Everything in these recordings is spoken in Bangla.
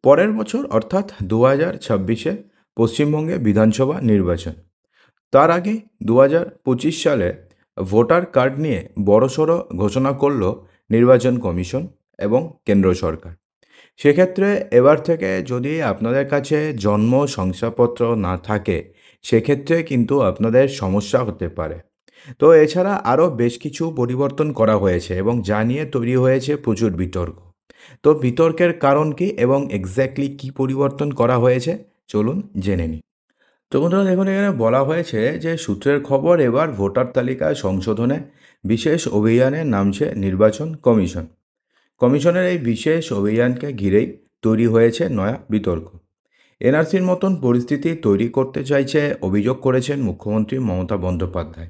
পরের বছর অর্থাৎ 2026-এ পশ্চিমবঙ্গে বিধানসভা নির্বাচন। তার আগে 2025 সালে ভোটার কার্ড নিয়ে বড়সড় ঘোষণা করল নির্বাচন কমিশন এবং কেন্দ্র সরকার। সেক্ষেত্রে এবার থেকে যদি আপনাদের কাছে জন্ম শংসাপত্র না থাকে, সেক্ষেত্রে কিন্তু আপনাদের সমস্যা হতে পারে। তো এছাড়া আরও বেশ কিছু পরিবর্তন করা হয়েছে এবং যা নিয়ে তৈরি হয়েছে প্রচুর বিতর্ক। তো বিতর্কের কারণ কী এবং এক্স্যাক্টলি কী পরিবর্তন করা হয়েছে, চলুন জেনে নিই। তো বন্ধুরা দেখুন, এখানে বলা হয়েছে যে সূত্রের খবর, এবার ভোটার তালিকা সংশোধনে বিশেষ অভিযানে নামছে নির্বাচন কমিশন। কমিশনের এই বিশেষ অভিযানকে ঘিরেই তৈরি হয়েছে নয়া বিতর্ক। এনআরসির মতন পরিস্থিতি তৈরি করতে চাইছে, অভিযোগ করেছেন মুখ্যমন্ত্রী মমতা বন্দ্যোপাধ্যায়।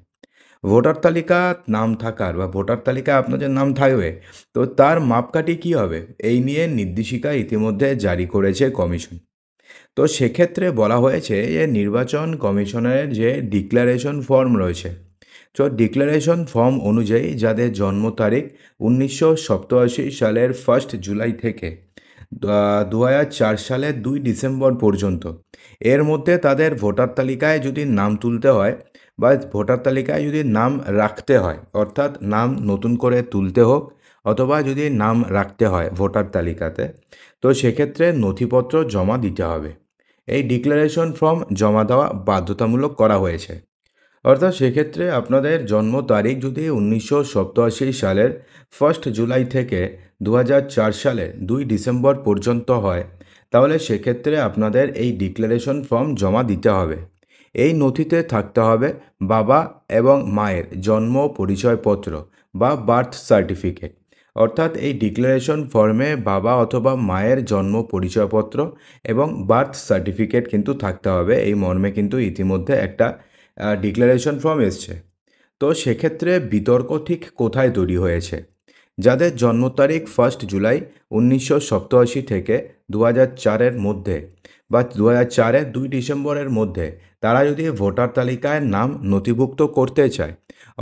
ভোটার তালিকা নাম থাকার বা ভোটার তালিকায় আপনাদের নাম থাকবে, তো তার মাপকাঠি কী হবে, এই নিয়ে নির্দেশিকা ইতিমধ্যে জারি করেছে কমিশন। তো সেক্ষেত্রে বলা হয়েছে যে নির্বাচন কমিশনের যে ডিক্লারেশন ফর্ম রয়েছে, তো ডিক্লারেশন ফর্ম অনুযায়ী যাদের জন্ম তারিখ 1987 সালের 1 জুলাই থেকে 2004 সালের 2 ডিসেম্বর পর্যন্ত, এর মধ্যে তাদের ভোটার তালিকায় যদি নাম তুলতে হয় বা ভোটার তালিকায় যদি নাম রাখতে হয়, অর্থাৎ নাম নতুন করে তুলতে হোক অথবা যদি নাম রাখতে হয় ভোটার তালিকাতে, তো সেক্ষেত্রে নথিপত্র জমা দিতে হবে। এই ডিক্লারেশন ফর্ম জমা দেওয়া বাধ্যতামূলক করা হয়েছে। অর্থাৎ সেক্ষেত্রে আপনাদের জন্ম তারিখ যদি 1987 সালের 1 জুলাই থেকে 2004 সালের 2 ডিসেম্বর পর্যন্ত হয়, তাহলে সেক্ষেত্রে আপনাদের এই ডিক্লারেশন ফর্ম জমা দিতে হবে। এই নথিতে থাকতে হবে বাবা এবং মায়ের জন্ম পরিচয়পত্র বা বার্থ সার্টিফিকেট। অর্থাৎ এই ডিক্লারেশন ফর্মে বাবা অথবা মায়ের জন্ম পরিচয়পত্র এবং বার্থ সার্টিফিকেট কিন্তু থাকতে হবে। এই মর্মে কিন্তু ইতিমধ্যে একটা ডিক্লারেশন ফর্ম এসছে। তো সেক্ষেত্রে বিতর্ক ঠিক কোথায় তৈরি হয়েছে? যাদের জন্ম তারিখ 1 জুলাই 1987 থেকে 2004-এর মধ্যে বা 2004-এর 2 ডিসেম্বরের মধ্যে, তারা যদি ভোটার তালিকায় নাম নথিভুক্ত করতে চায়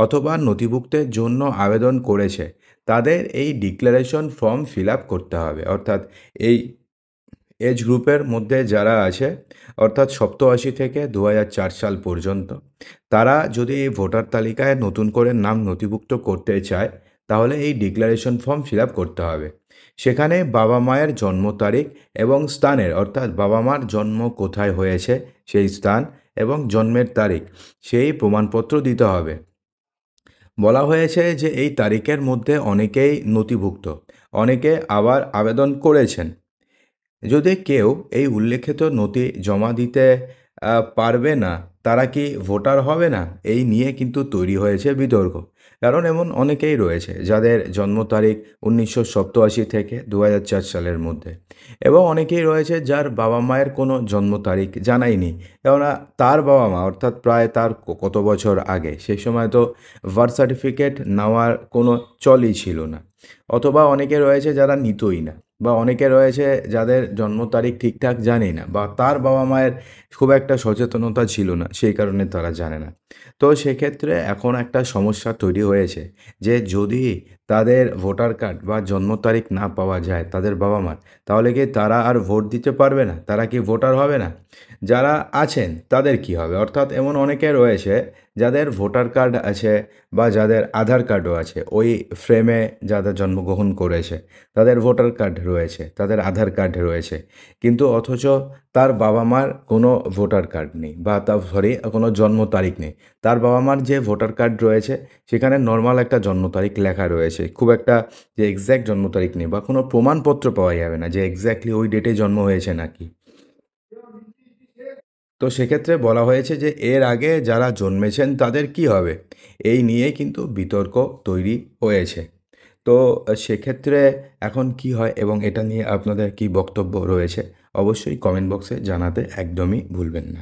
অথবা নথিভুক্তের জন্য আবেদন করেছে, তাদের এই ডিক্লারেশন ফর্ম ফিল আপ করতে হবে। অর্থাৎ এই এজ গ্রুপের মধ্যে যারা আছে, অর্থাৎ 87 থেকে 2004 সাল পর্যন্ত, তারা যদি এই ভোটার তালিকায় নতুন করে নাম নথিভুক্ত করতে চায়, তাহলে এই ডিক্লারেশন ফর্ম ফিল আপ করতে হবে। সেখানে বাবা মায়ের জন্ম তারিখ এবং স্থানের, অর্থাৎ বাবা মার জন্ম কোথায় হয়েছে সেই স্থান এবং জন্মের তারিখ, সেই প্রমাণপত্র দিতে হবে। বলা হয়েছে যে এই তারিখের মধ্যে অনেকেই নথিভুক্ত, অনেকে আবার আবেদন করেছেন। যদি কেউ এই উল্লেখিত নথি জমা দিতে পারবে না, তারা কি ভোটার হবে না? এই নিয়ে কিন্তু তৈরি হয়েছে বিতর্ক। কারণ এমন অনেকেই রয়েছে যাদের জন্ম তারিখ 1987 থেকে 2004 সালের মধ্যে, এবং অনেকেই রয়েছে যার বাবা মায়ের কোনো জন্ম তারিখ জানাই নেই। কেননা তার বাবা মা, অর্থাৎ প্রায় তার কত বছর আগে, সেই সময় তো বার্থ সার্টিফিকেট নেওয়ার কোনো চলই ছিল না। অথবা অনেকে রয়েছে যারা নিতই না, বা অনেকে রয়েছে যাদের জন্ম তারিখ ঠিকঠাক জানেই না, বা তার বাবা মায়ের খুব একটা সচেতনতা ছিল না, সেই কারণে তারা জানে না। তো সেক্ষেত্রে এখন একটা সমস্যা তৈরি হয়েছে যে যদি তাদের ভোটার কার্ড বা জন্ম তারিখ না পাওয়া যায় তাদের বাবা মার, তাহলে কি তারা আর ভোট দিতে পারবে না? তারা কি ভোটার হবে না? যারা আছেন তাদের কি হবে? অর্থাৎ এমন অনেকে রয়েছে যাদের ভোটার কার্ড আছে বা যাদের আধার কার্ডও আছে, ওই ফ্রেমে যাদের জন্মগ্রহণ করেছে, তাদের ভোটার কার্ড রয়েছে, তাদের আধার কার্ড রয়েছে, কিন্তু অথচ তার বাবা মার কোনো ভোটার কার্ড নেই, বা কোনো জন্ম তারিখ নেই। তার বাবা মার যে ভোটার কার্ড রয়েছে সেখানে নর্মাল একটা জন্ম তারিখ লেখা রয়েছে, খুব একটা যে এক্স্যাক্ট জন্ম তারিখ নেই, বা কোনো প্রমাণপত্র পাওয়া যাবে না যে এক্স্যাক্টলি ওই ডেটে জন্ম হয়েছে নাকি। তো সেক্ষেত্রে বলা হয়েছে যে এর আগে যারা জন্মেছেন তাদের কি হবে? এই নিয়ে কিন্তু বিতর্ক তৈরি হয়েছে। তো সেক্ষেত্রে এখন কি হয় এবং এটা নিয়ে আপনাদের কি বক্তব্য রয়েছে, অবশ্যই কমেন্ট বক্সে জানাতে একদমই ভুলবেন না।